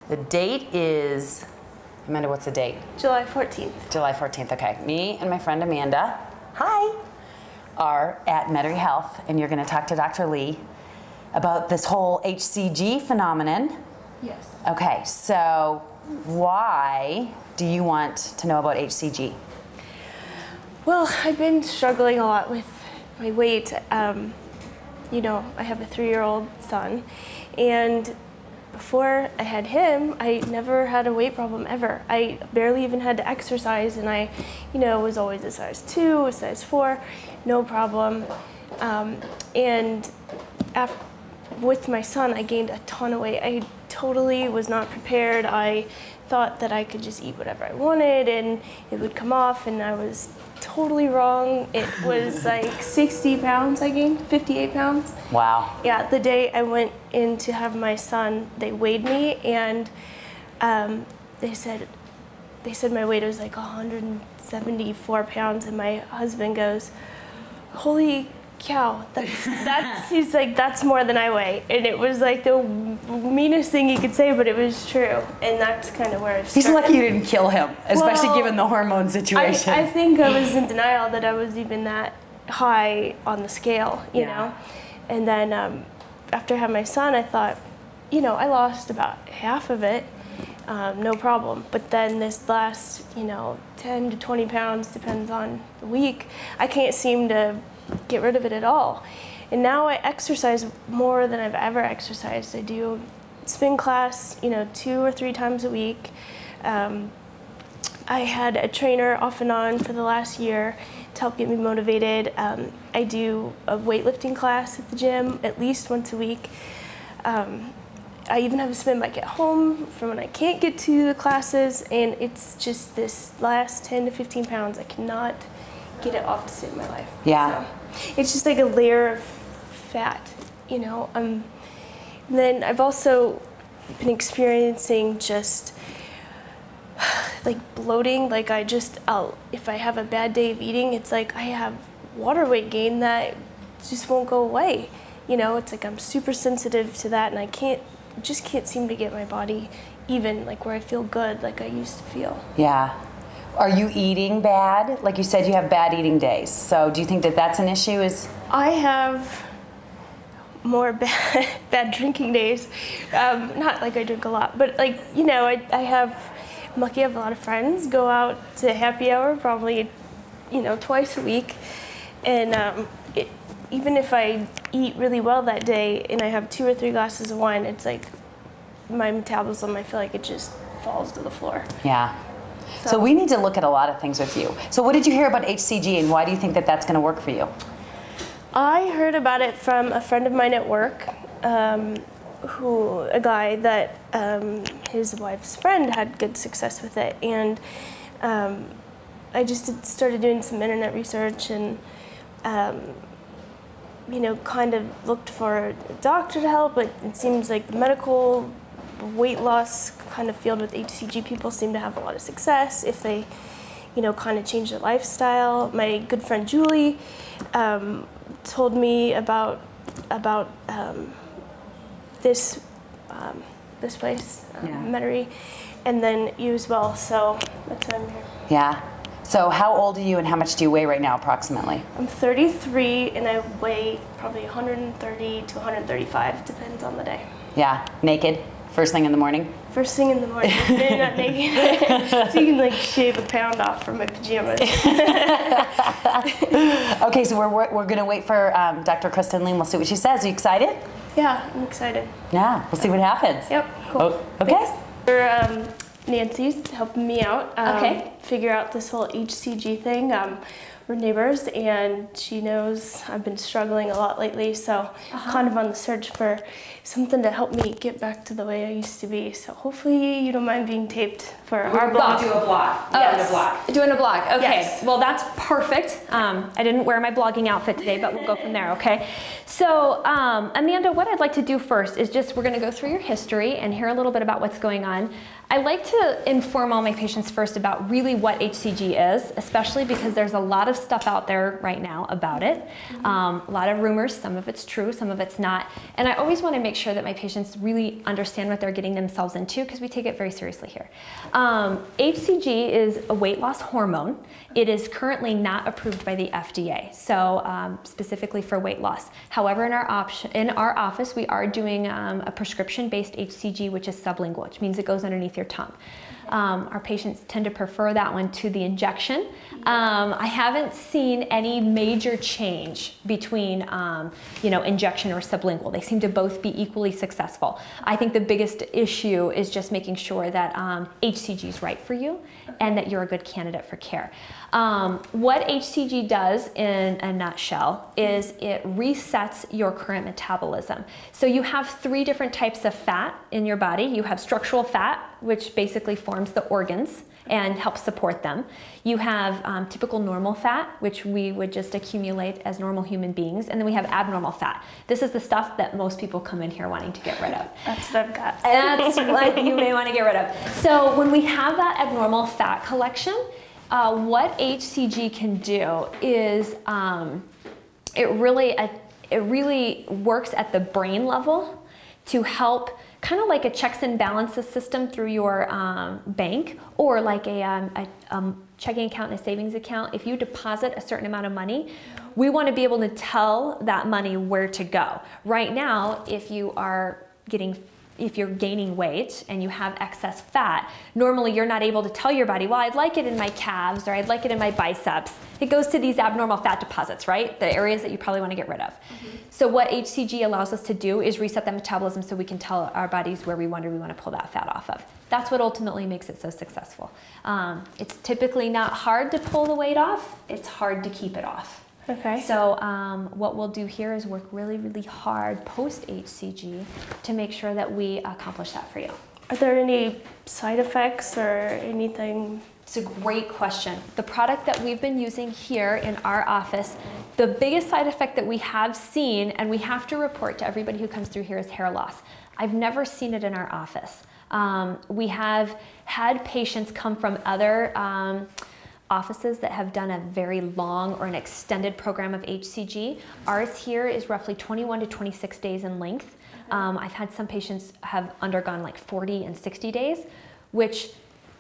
The date is, Amanda, what's the date? July 14th. July 14th, okay. Me and my friend Amanda, hi, are at Metairie Health, and you're gonna talk to Dr. Lee about this whole HCG phenomenon. Yes. Okay, so why do you want to know about HCG? Well, I've been struggling a lot with my weight. You know, I have a 3-year-old son, and before I had him, I never had a weight problem ever. I barely even had to exercise, and I, you know, was always a size 2, a size 4, no problem. And with my son, I gained a ton of weight. I totally was not prepared. I thought that I could just eat whatever I wanted and it would come off, and I was totally wrong. It was like 60 pounds I gained, 58 pounds. Wow. Yeah, the day I went in to have my son, they weighed me, and they said my weight was like 174 pounds, and my husband goes, "Holy cow, he's like, that's more than I weigh." And it was like the meanest thing he could say, but it was true. And that's kind of where it started. He's lucky you didn't kill him, especially given the hormone situation. I think I was in denial that I was even that high on the scale, you know? And then after I had my son, I thought, you know, I lost about half of it, no problem. But then this last, you know, 10 to 20 pounds, depends on the week, I can't seem to get rid of it at all. And now I exercise more than I've ever exercised. I do spin class, you know, 2 or 3 times a week. I had a trainer off and on for the last year to help get me motivated. I do a weightlifting class at the gym at least once a week. I even have a spin bike at home for when I can't get to the classes, and it's just this last 10 to 15 pounds, I cannot get it off to save my life. Yeah. So it's just like a layer of fat, you know. Then I've also been experiencing just like bloating. Like if I have a bad day of eating, it's like I have water weight gain that just won't go away. You know, it's like I'm super sensitive to that, and I just can't seem to get my body even like where I feel good like I used to feel. Yeah. Are you eating bad? Like you said, you have bad eating days. So do you think that that's an issue? I have more bad drinking days. Not like I drink a lot, but like, you know, I'm lucky I have a lot of friends, go out to happy hour probably, you know, twice a week. And even if I eat really well that day and I have 2 or 3 glasses of wine, it's like my metabolism, I feel like it just falls to the floor. Yeah. So we need to look at a lot of things with you. So what did you hear about HCG, and why do you think that that's going to work for you? I heard about it from a friend of mine at work, a guy that his wife's friend had good success with it. And I just started doing some internet research and you know, kind of looked for a doctor to help, but it seems like the medical weight loss kind of field with HCG people seem to have a lot of success if they, you know, kind of change their lifestyle. My good friend Julie told me about this place, Metairie, and then you as well. So that's why I'm here. Yeah. So how old are you, and how much do you weigh right now, approximately? I'm 33, and I weigh probably 130 to 135, depends on the day. Yeah. Naked? First thing in the morning? First thing in the morning. Maybe not naked. So you can like shave a pound off from my pajamas. Okay, so we're going to wait for Dr. Kristen Lee, and we'll see what she says. Are you excited? Yeah, I'm excited. Yeah, we'll see what happens. Yep, cool. Oh, okay. Thanks. Nancy's helping me out. Figure out this whole HCG thing. We're neighbors, and she knows I've been struggling a lot lately, so kind of on the search for something to help me get back to the way I used to be. So hopefully you don't mind being taped for our blog. Do a blog. Yes. Doing a blog. Okay. Yes. Well, that's perfect. I didn't wear my blogging outfit today, but we'll go from there. Okay. So, Amanda, what I'd like to do first is we're going to go through your history and hear a little bit about what's going on. I like to inform all my patients first about really what HCG is, especially because there's a lot of stuff out there right now about it. A lot of rumors, some of it's true, some of it's not. And I always want to make sure that my patients really understand what they're getting themselves into, because we take it very seriously here. HCG is a weight loss hormone. It is currently not approved by the FDA, so specifically for weight loss. However, in our office, we are doing a prescription-based HCG, which is sublingual, which means it goes underneath your tongue. Our patients tend to prefer that one to the injection. I haven't seen any major change between injection or sublingual. They seem to both be equally successful. I think the biggest issue is just making sure that HCG is right for you and that you're a good candidate for care. What HCG does in a nutshell is it resets your current metabolism. So you have 3 different types of fat in your body. You have structural fat, which basically forms the organs and helps support them. You have typical normal fat, which we would just accumulate as normal human beings. And then we have abnormal fat. This is the stuff that most people come in here wanting to get rid of. That's what I've got. That's what you may want to get rid of. So when we have that abnormal fat collection, what HCG can do is it really works at the brain level to help, kind of like a checks and balances system through your bank, or like a checking account and a savings account. If you deposit a certain amount of money, we want to be able to tell that money where to go. Right now, if you're gaining weight and you have excess fat, normally you're not able to tell your body, well, I'd like it in my calves or I'd like it in my biceps. It goes to these abnormal fat deposits, right? The areas that you probably want to get rid of. So what HCG allows us to do is reset that metabolism so we can tell our bodies where we want to pull that fat off of. That's what ultimately makes it so successful. It's typically not hard to pull the weight off. It's hard to keep it off. Okay. So what we'll do here is work really, really hard post-HCG to make sure that we accomplish that for you. Are there any side effects or anything? It's a great question. The product that we've been using here in our office, the biggest side effect that we have seen, and we have to report to everybody who comes through here, is hair loss. I've never seen it in our office. We have had patients come from other offices that have done a very long or an extended program of HCG. Ours here is roughly 21 to 26 days in length. I've had some patients have undergone like 40 and 60 days, which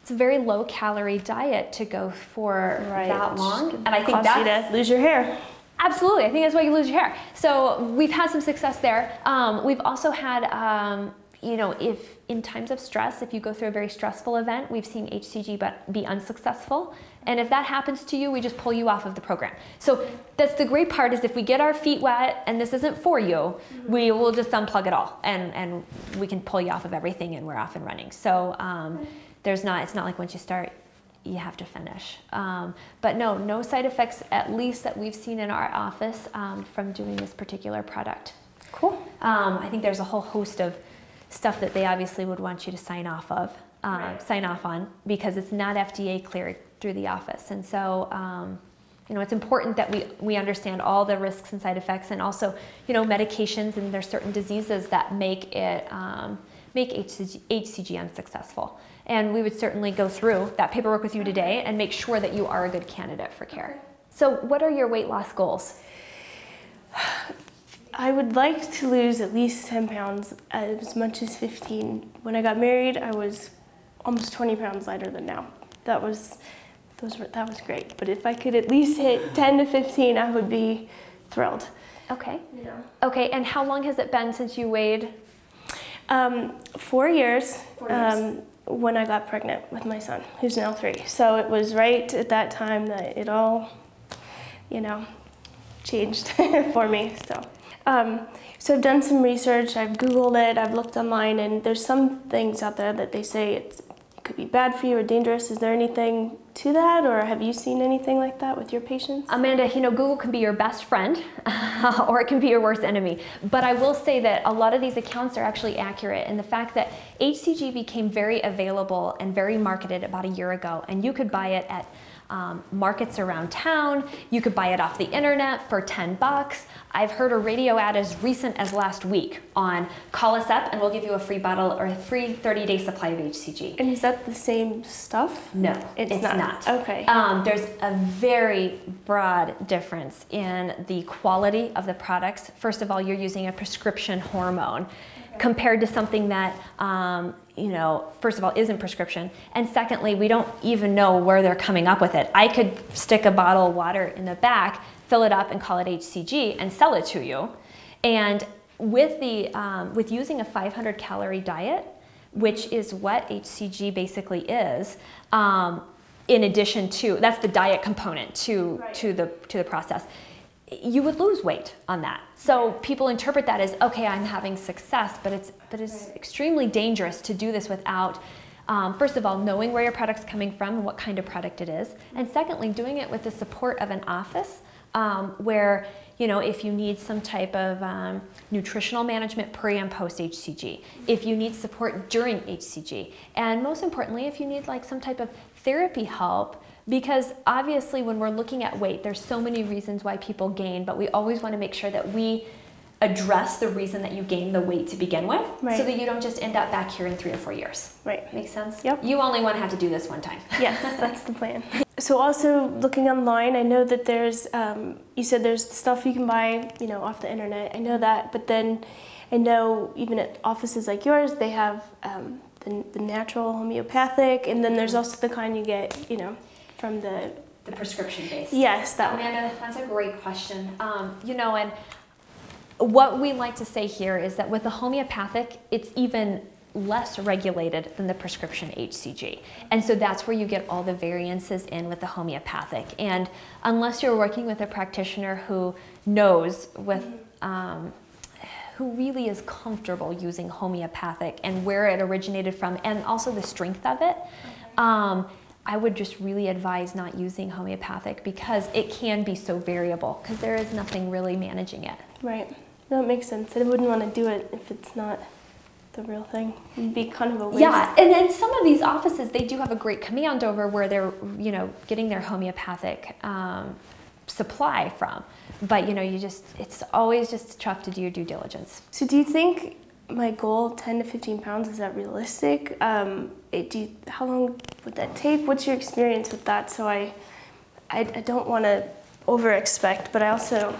it's a very low calorie diet to go for that long. And I think that's you to lose your hair. Absolutely, I think that's why you lose your hair. So we've had some success there. We've also had, if in times of stress, if you go through a very stressful event, we've seen HCG be unsuccessful. And if that happens to you, we just pull you off of the program. So that's the great part, is if we get our feet wet and this isn't for you, we will just unplug it all and we can pull you off of everything and we're off and running. So it's not like once you start, you have to finish. But no side effects, at least that we've seen in our office from doing this particular product. Cool. I think there's a whole host of stuff that they obviously would want you to sign off on, because it's not FDA cleared through the office. And so, it's important that we understand all the risks and side effects, and also, medications, and there's certain diseases that make HCG unsuccessful. And we would certainly go through that paperwork with you today and make sure that you are a good candidate for care. So what are your weight loss goals? I would like to lose at least 10 pounds, as much as 15. When I got married, I was almost 20 pounds lighter than now. That was great. But if I could at least hit 10 to 15, I would be thrilled. Okay. Yeah. Okay, and how long has it been since you weighed? 4 years. 4 years. When I got pregnant with my son, who's now 3. So it was right at that time that it all, changed for me. So I've done some research, I've Googled it, I've looked online, and there's some things out there that they say it could be bad for you or dangerous. Is there anything to that, or have you seen anything like that with your patients? Amanda, Google can be your best friend or it can be your worst enemy. But I will say that a lot of these accounts are actually accurate, and the fact that HCG became very available and very marketed about a year ago, and you could buy it at markets around town. You could buy it off the internet for 10 bucks. I've heard a radio ad as recent as last week on call us up and we'll give you a free bottle or a free 30-day supply of HCG. And is that the same stuff? No, it's not. Okay. There's a very broad difference in the quality of the products. First of all, you're using a prescription hormone compared to something that, you know, first of all, isn't prescription. And secondly, we don't even know where they're coming up with it. I could stick a bottle of water in the back, fill it up and call it HCG and sell it to you. And with using a 500 calorie diet, which is what HCG basically is, in addition to, that's the diet component to the process, you would lose weight on that. So people interpret that as, okay, I'm having success, but it's extremely dangerous to do this without, first of all, knowing where your product's coming from and what kind of product it is. And secondly, doing it with the support of an office where, you know, if you need some type of nutritional management pre and post HCG, if you need support during HCG, and most importantly, if you need like some type of therapy help, because obviously when we're looking at weight, there's so many reasons why people gain, but we always want to make sure that we address the reason that you gain the weight to begin with, so that you don't just end up back here in 3 or 4 years. Right. Makes sense? Yep. You only want to have to do this one time. Yes, that's the plan. So also looking online, I know that there's, you said there's stuff you can buy, you know, off the internet. I know that, but then I know even at offices like yours, they have the natural homeopathic, and then there's also the kind you get, you know, from the prescription based. Yes, that one. Amanda, that's a great question. You know, and what we like to say here is that with the homeopathic, it's even less regulated than the prescription HCG. And so that's where you get all the variances in with the homeopathic. And unless you're working with a practitioner who knows with, who really is comfortable using homeopathic and where it originated from and also the strength of it, I would just really advise not using homeopathic because it can be so variable because there is nothing really managing it. Right. No, it makes sense. I wouldn't want to do it if it's not the real thing. It'd be kind of a waste. Yeah, and then some of these offices, they do have a great command over where they're, you know, getting their homeopathic supply from. But, you know, it's always just tough to do your due diligence. So do you think my goal, 10 to 15 pounds, is that realistic? How long would that take? What's your experience with that? So I don't want to over-expect, but I also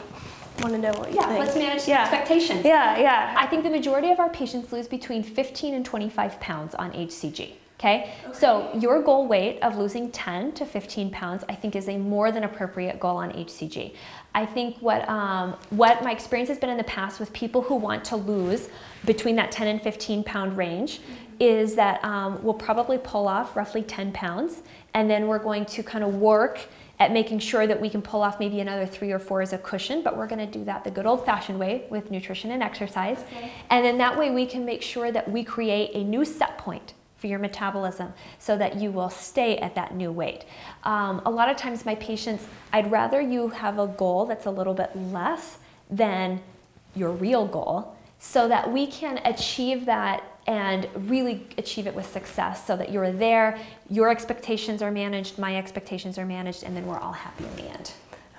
want to know what you think. Yeah, let's manage the expectations. Yeah. I think the majority of our patients lose between 15 and 25 pounds on HCG. Okay? So your goal weight of losing 10 to 15 pounds, I think, is a more than appropriate goal on HCG. I think what my experience has been in the past with people who want to lose between that 10 and 15 pound range is that we'll probably pull off roughly 10 pounds, and then we're going to kind of work at making sure that we can pull off maybe another 3 or 4 as a cushion, but we're gonna do that the good old-fashioned way with nutrition and exercise. And then that way we can make sure that we create a new set point for your metabolism so that you will stay at that new weight. A lot of times my patients, I'd rather you have a goal that's a little bit less than your real goal so that we can achieve that and really achieve it with success so that you're there, your expectations are managed, my expectations are managed, and then we're all happy in the end.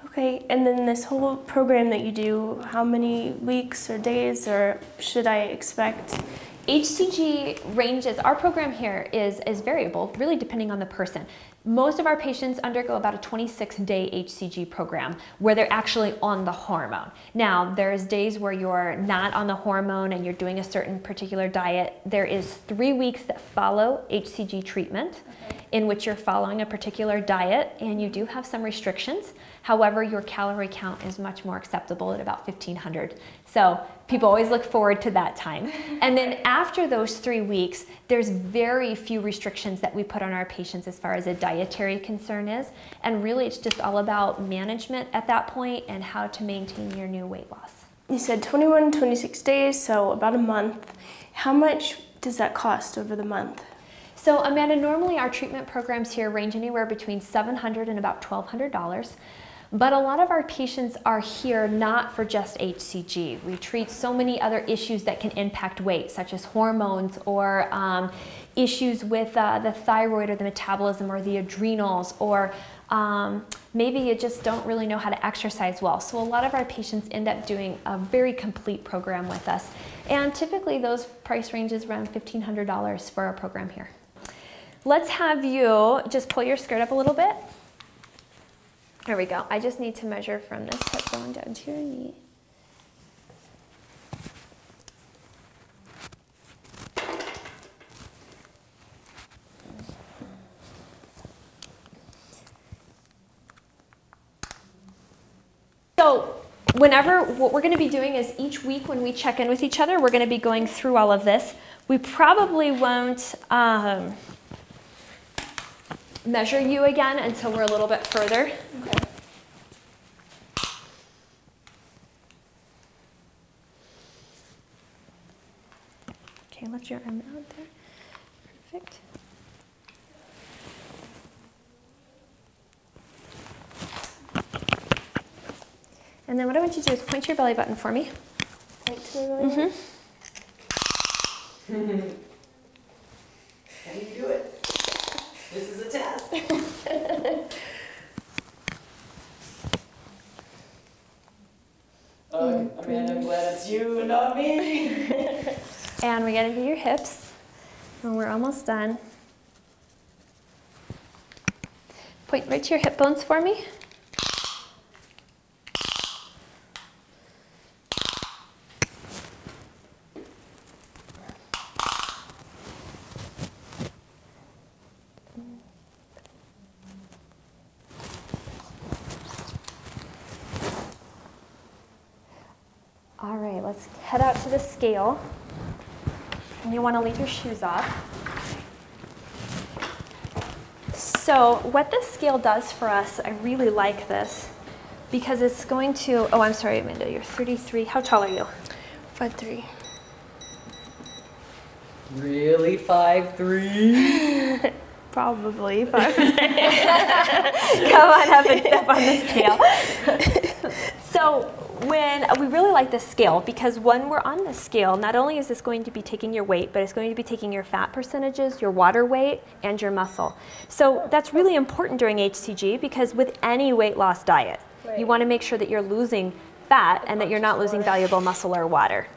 Okay, and then this whole program that you do, how many weeks or days or should I expect? HCG ranges, our program here is variable, really depending on the person. Most of our patients undergo about a 26-day HCG program where they're actually on the hormone. Now, there's days where you're not on the hormone and you're doing a certain particular diet. There is 3 weeks that follow HCG treatment in which you're following a particular diet and you do have some restrictions. However, your calorie count is much more acceptable at about 1,500. So people always look forward to that time. And then after those 3 weeks, there's very few restrictions that we put on our patients as far as a dietary concern is. And really it's just all about management at that point and how to maintain your new weight loss. You said 21, 26 days, so about a month. How much does that cost over the month? So Amanda, normally our treatment programs here range anywhere between $700 and about $1,200. But a lot of our patients are here not for just HCG. We treat so many other issues that can impact weight, such as hormones or issues with the thyroid or the metabolism or the adrenals, or maybe you just don't really know how to exercise well. So a lot of our patients end up doing a very complete program with us. And typically those price ranges around $1,500 for a program here. Let's have you just pull your skirt up a little bit. There we go. I just need to measure from this hip bone down to your knee. So what we're going to be doing is each week when we check in with each other, we're going to be going through all of this. We probably won't measure you again until we're a little bit further. Okay. Okay, lift your arm out there. Perfect. And then what I want you to do is point to your belly button for me. Point to my belly button? How do you do it? This is a test. Amanda, I'm glad it's you and not me. And we gotta do your hips. And we're almost done. Point right to your hip bones for me. All right, let's head out to the scale. And you want to leave your shoes off. So what this scale does for us, I really like this, because it's going to, oh, I'm sorry, Amanda, you're 33. How tall are you? 5'3". Really, 5'3"? Probably 5'3". Come on up and step on the scale. So we really like this scale, because when we're on this scale, not only is this going to be taking your weight, but it's going to be taking your fat percentages, your water weight, and your muscle. So that's really important during HCG, because with any weight loss diet, you want to make sure that you're losing fat and that you're not losing valuable muscle or water.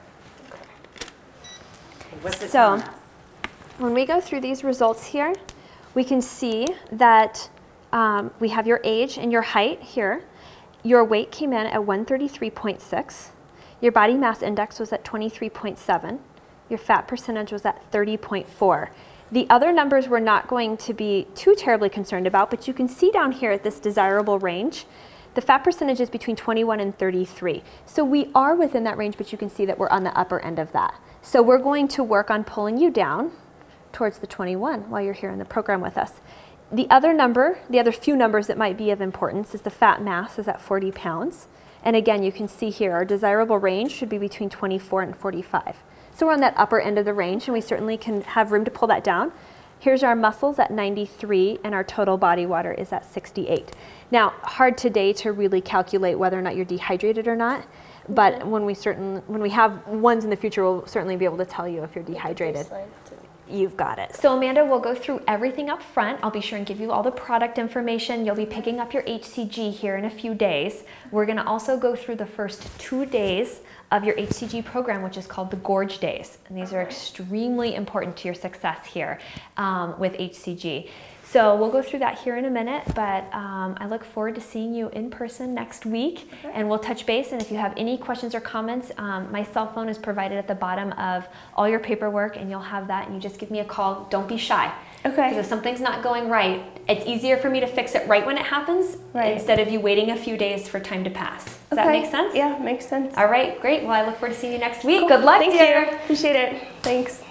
So when we go through these results here, we can see that we have your age and your height here. Your weight came in at 133.6. Your body mass index was at 23.7. Your fat percentage was at 30.4. The other numbers we're not going to be too terribly concerned about, but you can see down here at this desirable range, the fat percentage is between 21 and 33. So we are within that range, but you can see that we're on the upper end of that. So we're going to work on pulling you down towards the 21 while you're here in the program with us. The other few numbers that might be of importance is the fat mass is at 40 pounds. And again, you can see here, our desirable range should be between 24 and 45. So we're on that upper end of the range, and we certainly can have room to pull that down. Here's our muscles at 93, and our total body water is at 68. Now, hard today to really calculate whether or not you're dehydrated or not, but when we have ones in the future, we'll certainly be able to tell you if you're dehydrated. You've got it. So Amanda will go through everything up front. I'll be sure and give you all the product information. You'll be picking up your HCG here in a few days. We're gonna also go through the first 2 days of your HCG program, which is called the Gorge Days. And these are extremely important to your success here with HCG. So we'll go through that here in a minute, but I look forward to seeing you in person next week, and we'll touch base. And if you have any questions or comments, my cell phone is provided at the bottom of all your paperwork, and you'll have that, and you just give me a call. Don't be shy. Okay. Because if something's not going right, it's easier for me to fix it right when it happens, instead of you waiting a few days for time to pass. Does that make sense? Yeah, makes sense. All right, great. Well, I look forward to seeing you next week. Cool. Good luck, Thank dear. you. Appreciate it. Thanks.